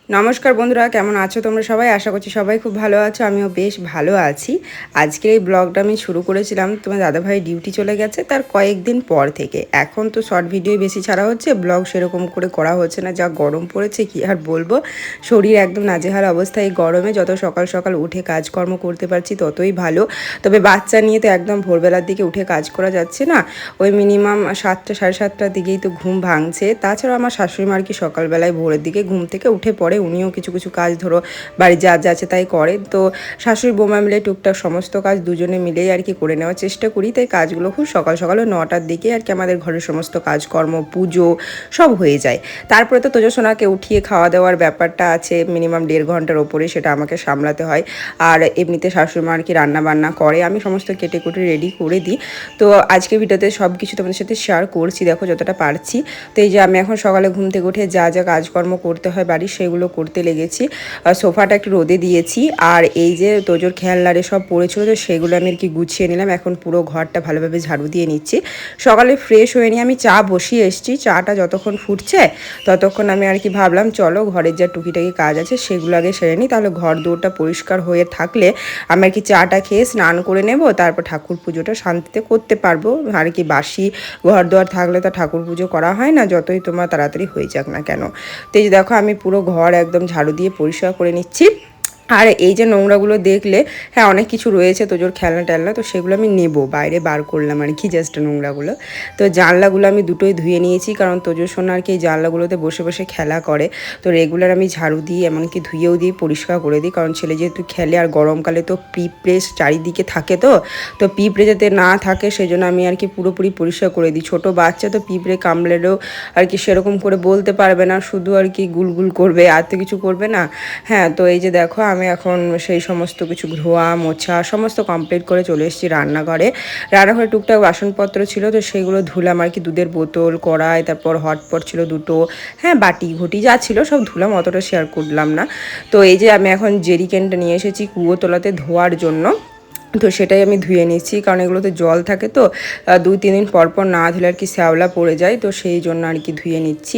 নমস্কার বন্ধুরা, কেমন আছো তোমরা সবাই? আশা করছি সবাই খুব ভালো আছো, আমিও বেশ ভালো আছি। আজকের এই ব্লগটা আমি শুরু করেছিলাম তোমার দাদাভাই ডিউটি চলে গেছে তার কয়েকদিন পর থেকে। এখন তো শর্ট ভিডিও বেশি ছাড়া হচ্ছে, ব্লগ সেরকম করে করা হচ্ছে না, যা গরম পড়েছে কি আর বলবো। শরীর একদম নাজেহাল অবস্থা এই গরমে। যত সকাল সকাল উঠে কাজকর্ম করতে পারছি ততই ভালো। তবে বাচ্চা নিয়ে তো একদম ভোরবেলার দিকে উঠে কাজ করা যাচ্ছে না। ওই মিনিমাম 7টা সাড়ে 7টার দিকেই তো ঘুম ভাঙছে। তাছাড়া আমার শাশুড়ি মার কি সকালবেলায় ভোরের দিকে ঘুম থেকে উঠে পড়ে, উনিও কিছু কিছু কাজ ধরো বাড়ির যা যা আছে তাই করে। তো শাশুড়ি বৌমা মিলে টুকটাক সমস্ত কাজ দুজনে মিলেই আর কি করে নেওয়ার চেষ্টা করি। তাই কাজগুলো খুব সকাল সকাল 9টার দিকে আর কি আমাদের ঘরের সমস্ত কাজকর্ম পুজো সব হয়ে যায়। তারপরে তো তোজসোনাকে উঠিয়ে খাওয়া দাওয়ার ব্যাপারটা আছে, মিনিমাম 1.5 ঘন্টার ওপরে, সেটা আমাকে সামলাতে হয়। আর এমনিতে শাশুড়ি মা আর কি রান্না বান্না করে, আমি সমস্ত কেটে কুটে রেডি করে দিই। তো আজকে ভিডিওতে সব কিছু তোমাদের সাথে শেয়ার করছি, দেখো যতটা পারছি। তো এই যে আমি এখন সকালে ঘুম থেকে উঠে যা যা কাজকর্ম করতে হয় বাড়ির সেগুলো করতে লেগেছি। সোফাটা একটু রোদে দিয়েছি, আর এই যে তোজোর খেলনারে সব পড়েছিল তো সেগুলো আমি আর কি গুছিয়ে নিলাম। এখন পুরো ঘরটা ভালোভাবে ঝাড়ু দিয়ে নিচ্ছি। সকালে ফ্রেশ হয়ে নিয়ে আমি চা বসিয়ে এসেছি। চাটা যতক্ষণ ফুটছে ততক্ষণ আমি আর কি ভাবলাম চলো ঘরের যা টুকিটাকি কাজ আছে সেগুলো আগে সেরে নিই, তাহলে ঘর দৌড়টা পরিষ্কার হয়ে থাকলে আমি আর কি চাটা খেয়ে স্নান করে নেব, তারপর ঠাকুর পুজোটা শান্তিতে করতে পারবো। আর কি বাসি ঘর দোয়ার থাকলে তো ঠাকুর পুজো করা হয় না, যতই তোমার তাড়াতাড়ি হয়ে যাক না কেন। তো এই যে দেখো আমি পুরো ঘর একদম ঝাড়ু দিয়ে পরিষ্কার করে নিচ্ছি। আর এই যে নোংরাগুলো দেখলে, হ্যাঁ অনেক কিছু রয়েছে তোজোর খেলনা টেলনা, তো সেগুলো আমি নেব, বাইরে বার করলাম আর কি জাস্ট নোংরাগুলো। তো জানলাগুলো আমি দুটোই ধুয়ে নিয়েছি, কারণ তোজো সোনা আর কি এই জানলাগুলোতে বসে বসে খেলা করে। তো রেগুলার আমি ঝাড়ু দিই, এমনকি ধুয়েও দিই, পরিষ্কার করে দিই, কারণ ছেলে যেহেতু খেলে। আর গরমকালে তো পিঁপড়ে চারিদিকে থাকে, তো পিঁপড়ে যাতে না থাকে সেজন্য আমি আর কি পুরোপুরি পরিষ্কার করে দিই। ছোটো বাচ্চা তো পিঁপড়ে কামড়েলেও আর কি সেরকম করে বলতে পারবে না, শুধু আর কি গুলগুল করবে, আর তো কিছু করবে না। হ্যাঁ, তো এই যে দেখো আমি এখন সেই সমস্ত কিছু ধোয়া মোছা সমস্ত কমপ্লিট করে চলে এসেছি রান্নাঘরে। রান্নাঘরে টুকটাক বাসনপত্র ছিল, তো সেগুলো ধুলাম আর কি। দুধের বোতল, কড়াই, তারপর হটপট ছিল দুটো, হ্যাঁ বাটি ঘটি যা ছিল সব ধুলাম, অতটা শেয়ার করলাম না। তো এই যে আমি এখন জেরিকেনটা নিয়ে এসেছি কুয়োতলাতে ধোয়ার জন্য। তো সেটাই আমি ধুয়ে নিচ্ছি, কারণ এগুলোতে জল থাকে, তো 2-3 দিন পর পর না ধুলে আর কি শ্যাওলা পড়ে যায়, তো সেই জন্য আর কি ধুয়ে নিচ্ছি।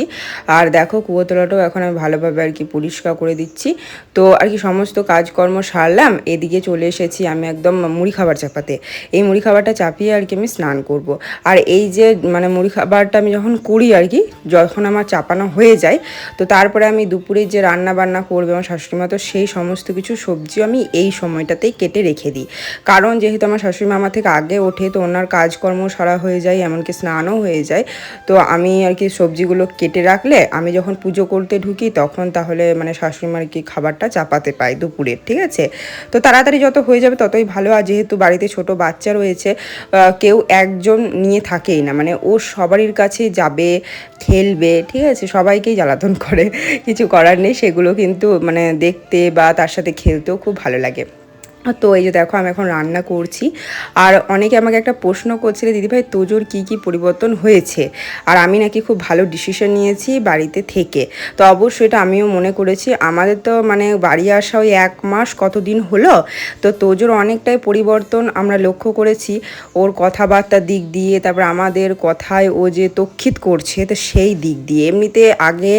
আর দেখো কুয়োতলাটাও এখন আমি ভালোভাবে আর কি পরিষ্কার করে দিচ্ছি। তো আর কি সমস্ত কাজকর্ম সারলাম, এদিকে চলে এসেছি আমি একদম মুড়ি খাবার চাপাতে। এই মুড়ি খাবারটা চাপিয়ে আর কি আমি স্নান করব। আর এই যে মানে মুড়ি খাবারটা আমি যখন করি আর কি, যখন আমার চাপানো হয়ে যায়, তো তারপরে আমি দুপুরে যে রান্না বান্না করবে আমার শাশুড়িমা, তো সেই সমস্ত কিছু সবজিও আমি এই সময়টাতেই কেটে রেখে দিই। কারণ যেহেতু আমার শাশুড়ি মা আমার থেকে আগে ওঠে, তো ওনার কাজকর্ম সারা হয়ে যায়, এমনকি স্নানও হয়ে যায়। তো আমি আর কি সবজিগুলো কেটে রাখলে আমি যখন পুজো করতে ঢুকি তখন তাহলে মানে শাশুড়ি মার কি খাবারটা চাপাতে পাই দুপুরের, ঠিক আছে? তো তাড়াতাড়ি যত হয়ে যাবে ততই ভালো। আর যেহেতু বাড়িতে ছোট বাচ্চা রয়েছে, কেউ একজন নিয়ে থাকেই না, মানে ও সবারই কাছে যাবে, খেলবে, ঠিক আছে? সবাইকেই জ্বালাতন করে, কিছু করার নেই। সেগুলো কিন্তু মানে দেখতে বা তার সাথে খেলতেও খুব ভালো লাগে। তো এই যে দেখো আমি এখন রান্না করছি। আর অনেকে আমাকে একটা প্রশ্ন করছিলে, দিদিভাই তোজোর কী কী পরিবর্তন হয়েছে, আর আমি নাকি খুব ভালো ডিসিশন নিয়েছি বাড়িতে থেকে। তো অবশ্যই এটা আমিও মনে করেছি। আমাদের তো মানে বাড়ি আসা ওই 1 মাস কতদিন হলো, তো তোজোর অনেকটাই পরিবর্তন আমরা লক্ষ্য করেছি। ওর কথাবার্তার দিক দিয়ে, তারপর আমাদের কথায় ও যে তক্ষিত করছে, তো সেই দিক দিয়ে। এমনিতে আগে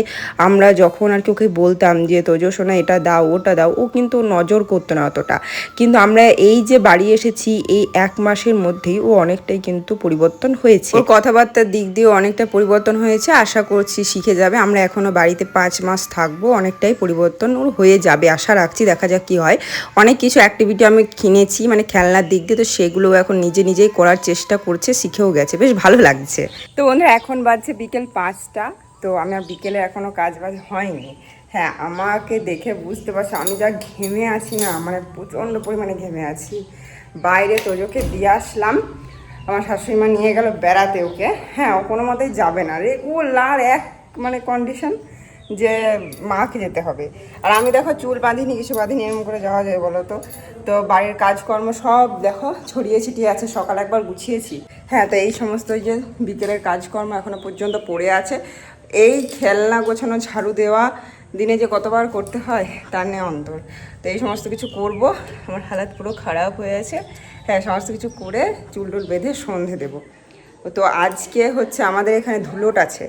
আমরা যখন আর কি ওকে বলতাম যে তোজো শোনা এটা দাও ওটা দাও, ও কিন্তু নজর করতো না অতটা। কিন্তু আমরা এই যে বাড়ি এসেছি এই 1 মাসের মধ্যেই ও অনেকটাই কিন্তু পরিবর্তন হয়েছে, ওর কথাবার্তার দিক দিয়েও অনেকটা পরিবর্তন হয়েছে। আশা করছি শিখে যাবে। আমরা এখনও বাড়িতে 5 মাস থাকবো, অনেকটাই পরিবর্তন ওর হয়ে যাবে আশা রাখছি। দেখা যাক কী হয়। অনেক কিছু অ্যাক্টিভিটি আমি কিনেছি মানে খেলনার দিক দিয়ে, তো সেগুলোও এখন নিজে নিজেই করার চেষ্টা করছে, শিখেও গেছে, বেশ ভালো লাগছে। তো বন্ধুরা এখন বাজছে বিকেল 5টা। তো আমার বিকেলে এখনও কাজ বাজ হয়নি। হ্যাঁ, আমাকে দেখে বুঝতে পারছো আমি যা ঘেমে আছি না, মানে প্রচণ্ড পরিমাণে ঘেমে আছি। বাইরে তোজোকে দিয়ে আসলাম, আমার শাশুড়িমা নিয়ে গেল বেড়াতে ওকে। হ্যাঁ, ও কোনো মতেই যাবে না, রেগুলার এক মানে কন্ডিশন যে মাকে যেতে হবে। আর আমি দেখো চুল বাঁধিনি, কিছু বাঁধিনি, এরকম করে যাওয়া যায় বলো তো? তো বাড়ির কাজকর্ম সব দেখো ছড়িয়ে ছিটিয়ে আছে, সকাল একবার গুছিয়েছি। হ্যাঁ, তো এই সমস্ত যে বিকেলের কাজকর্ম এখনও পর্যন্ত পড়ে আছে। এই খেলনা গোছানো, ঝাড়ু দেওয়া দিনে যে কতবার করতে হয় তার নেই অন্তর। তো এই সমস্ত কিছু করব, আমার হালাত পুরো খারাপ হয়ে আছে। হ্যাঁ, সমস্ত কিছু করে চুল টুল বেঁধে সন্ধে দেবো। তো আজকে হচ্ছে আমাদের এখানে ধুলোট আছে,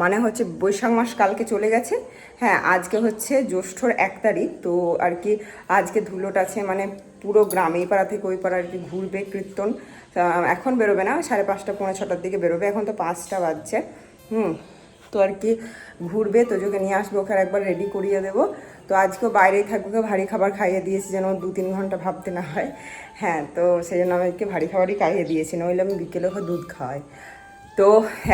মানে হচ্ছে বৈশাখ মাস কালকে চলে গেছে, হ্যাঁ আজকে হচ্ছে জ্যৈষ্ঠর 1 তারিখ। তো আর কি আজকে ধুলোট আছে, মানে পুরো গ্রাম এই পাড়া থেকে ওই পাড়া আর কি ঘুরবে কীর্তন। এখন বেরোবে না, 5:30 পৌনে 6টার দিকে বেরোবে, এখন তো 5টা বাজছে। তো আর কি ঘুরবে, তোজোকে নিয়ে আসবে, ওকে একবার রেডি করিয়ে দেবো। তো আজকেও বাইরেই থাকবে, ভারী খাবার খাইয়ে দিয়েছি যেন 2-3 ঘন্টা ভাবতে না হয়। হ্যাঁ, তো সেই জন্য আমাকে ভারী খাবারই খাইয়ে দিয়েছি, নইলে আমি বিকেলে ওকে দুধ খাওয়াই। তো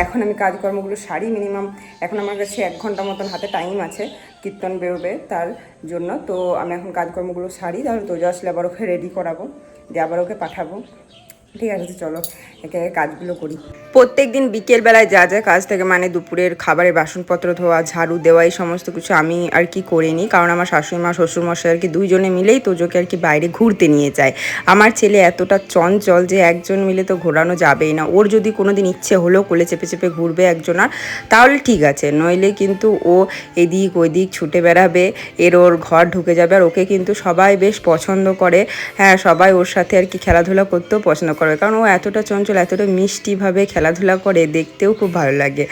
এখন আমি কাজকর্মগুলো সারি, মিনিমাম এখন আমার কাছে 1 ঘন্টা মতন হাতে টাইম আছে, কীর্তন বেরোবে তার জন্য। তো আমি এখন কাজকর্মগুলো সারি, তাহলে তোজো আসলে আবার ওকে রেডি করাবো, দিয়ে আবার ওকে পাঠাবো। ঠিক আছে, চলো একে কাজগুলো করি। প্রত্যেক দিন বিকেলবেলায় যা যা কাজ থাকে, মানে দুপুরের খাবারের বাসনপত্র ধোয়া, ঝাড়ু দেওয়া, এই সমস্ত কিছু আমি আর কি করে নিই, কারণ আমার শাশুড়িমা শ্বশুরমশাই আর কি দুইজনে মিলেই তোজোকে আর কি বাইরে ঘুরতে নিয়ে যায়। আমার ছেলে এতটা চঞ্চল যে একজন মিলে তো ঘোরানো যাবেই না, ওর যদি কোনো দিন ইচ্ছে হলো কোলে চেপে চেপে ঘুরবে একজনার, তাহলে ঠিক আছে, নইলে কিন্তু ও এদিক ওইদিক ছুটে বেড়াবে, ওর ঘর ঢুকে যাবে। আর ওকে কিন্তু সবাই বেশ পছন্দ করে, হ্যাঁ সবাই ওর সাথে আর কি খেলাধুলা করতেও পছন্দ করে, কারণ ও এতটা চঞ্চল, এতটা মিষ্টিভাবে খেলাধুলা করে, দেখতেও খুব ভালো লাগে।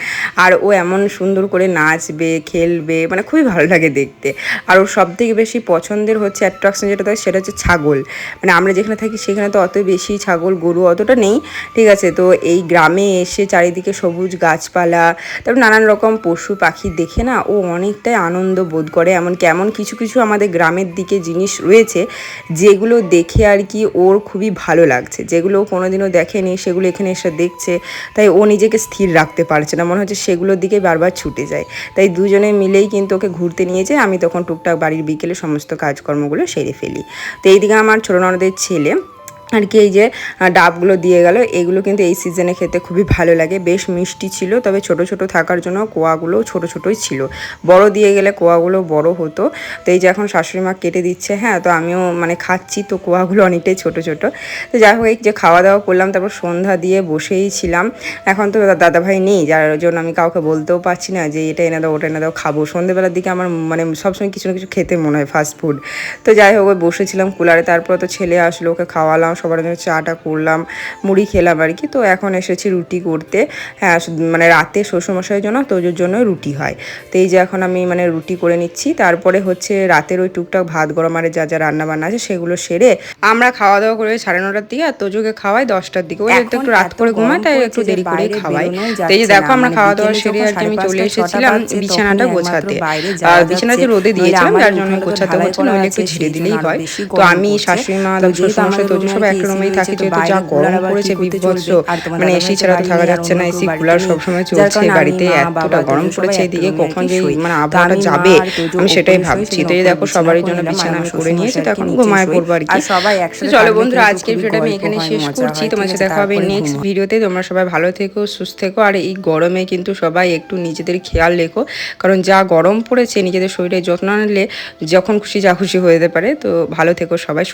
আর ও এমন সুন্দর করে নাচবে খেলবে, মানে খুবই ভালো লাগে দেখতে। আর ওর সবথেকে বেশি পছন্দের হচ্ছে অ্যাট্রাকশন যেটা থাকে সেটা হচ্ছে ছাগল। মানে আমরা যেখানে থাকি সেখানে তো অত বেশি ছাগল গরু অতটা নেই, ঠিক আছে। তো এই গ্রামে এসে চারিদিকে সবুজ গাছপালা, তারপর নানান রকম পশু পাখি দেখে না ও অনেকটাই আনন্দ বোধ করে। এমনকি এমন কিছু কিছু আমাদের গ্রামের দিকে জিনিস রয়েছে যেগুলো দেখে আর কি ওর খুবই ভালো লাগছে, যেগুলো ও কোনোদিনও দেখেনি সেগুলো এখানে এসে দেখছে, তাই ও নিজেকে স্থির রাখতে পারছে না, মনে হচ্ছে সেগুলোর দিকে বারবার ছুটে যায়। তাই দুজনে মিলেই কিন্তু ওকে ঘুরতে নিয়ে যায়, আমি তখন টুকটাক বাড়ির বিকেলে সমস্ত কাজকর্মগুলো সেরে ফেলি। তো এইদিকে আমার ছোটো ননদের ছেলে আর কি এই যে ডাবগুলো দিয়ে গেল, এগুলো কিন্তু এই সিজনে খেতে খুবই ভালো লাগে, বেশ মিষ্টি ছিল, তবে ছোট ছোট থাকার জন্য কোয়াগুলোও ছোট ছোটই ছিল, বড় দিয়ে গেলে কোয়াগুলো বড় হতো। তো এই যে এখন শাশুড়ি মা কেটে দিচ্ছে, হ্যাঁ তো আমিও মানে খাচ্ছি, তো কোয়াগুলো অনেকটাই ছোট ছোট। তো যাই হোক এই যে খাওয়া দাওয়া করলাম, তারপর সন্ধ্যা দিয়ে বসেই ছিলাম। এখন তো দাদাভাই নেই, যার জন্য আমি কাউকে বলতেও পারছি না যে এটা এনে দাও ওটা এনে দাও, খাবো। সন্ধ্যেবেলার দিকে আমার মানে সবসময় কিছু না কিছু খেতে মনে হয়, ফাস্ট ফুড। তো যাই হোক ওই বসেছিলাম কুলারে, তারপর তো ছেলে আসলো, ওকে খাওয়ালাম, সবার জন্য চাটা করলাম, মুড়ি খেলাম আর কি। তো এখন এসেছি রুটি করতে, হ্যাঁ মানে রাতে শ্বশুরমশাইয়ের জন্য তোজোর জন্য রুটি হয়। তো এই যে এখন আমি মানে রুটি করে নিচ্ছি, তারপরে হচ্ছে রাতের ওই টুকটাক ভাত গরম আর যা যা রান্না বান্না আছে সেগুলো সেরে আমরা খাওয়া দাওয়া করে 9:30টার দিকে, আর তোজোকে খাওয়াই 10টার দিকে। ওই একটু রাত করে ঘুমায়, তাই একটু দেরি করে খাওয়াই। তো এই যে দেখো আমরা খাওয়া দাওয়া সেরে আর কি আমি চলে এসেছিলাম বিছানাটা গোছাতে। আর বিছানাতে রোদে দিয়েছিলাম, যার জন্য গোছাতে হচ্ছে, নইলে একটু ঝেড়ে দিলেই হয়। তো আমি শাশুড়ি মা শ্বশুরমশাই তোজো সব একটা রুমেই থাকি, যেহেতু যা গরম পড়েছে বিভৎস, মানে এসি ছাড়া তো থাকা যাচ্ছে না, এসি কুলার সবসময় চলছে বাড়িতে, এতটা গরম পড়েছে এদিকে, কখন যে মানে আবহাওয়াটা যাবে আমি সেটাই ভাবছি। তো এই দেখো সবারই জন্য বিছানা আমি করে নিয়েছি, তো এখন ঘুমায় পড়বো আর কি। চলো বন্ধুরা, আজকের ভিডিওটা আমি এখানে শেষ করছি, তোমার সাথে দেখা হবে নেক্সট ভিডিওতে। তোমরা সবাই ভালো থেকো, সুস্থ থেকো, আর এই গরমে কিন্তু সবাই একটু নিজেদের খেয়াল রেখো, কারণ যা গরম পড়েছে নিজেদের শরীরের যত্ন নিলে যখন খুশি যা খুশি হয়ে যেতে পারে। তো ভালো থেকো সবাই।